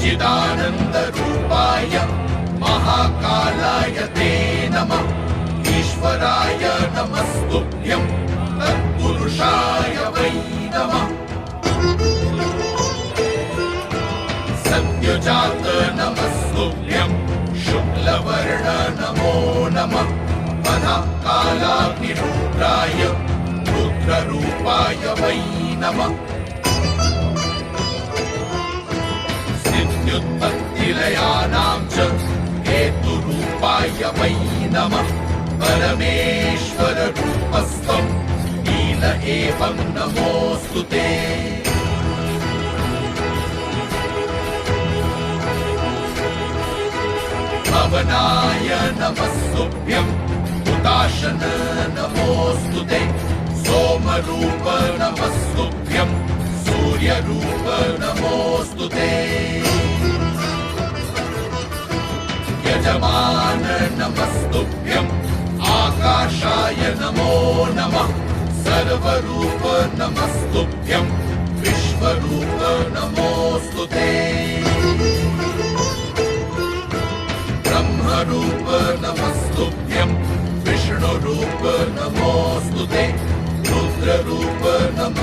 चिदानन्दरूपाय महाकालाय ते नमः। ईश्वराय नमस्तुभ्यं तत्पुरुषाय वै नमः। सद्योजात नमस्तुभ्यं शुक्लवर्ण नमो नमः। कालाग्निरुद्राय रुद्ररूपाय वै नमः। स्थित्युत्पत्तिलयानां च हेतुरूपाय वै नमः। परमेश्वररूपस्थं नील एवं नमोऽस्तु ते। भवनाय नमस्तुभ्यं हुताशन नमोऽस्तु ते। सोमरूप नमस्तुभ्यं सूर्यरूप नमोऽस्तु ते। यजमान नमस्तुभ्यं आकाशाय नमो नमः। सर्वरूप नमस्तुभ्यं विश्वरूप नमोऽस्तु ते। ब्रह्मरूप नमस्तुभ्यं विष्णुरूप नमोऽस्तु ते। रुद्ररूप नमः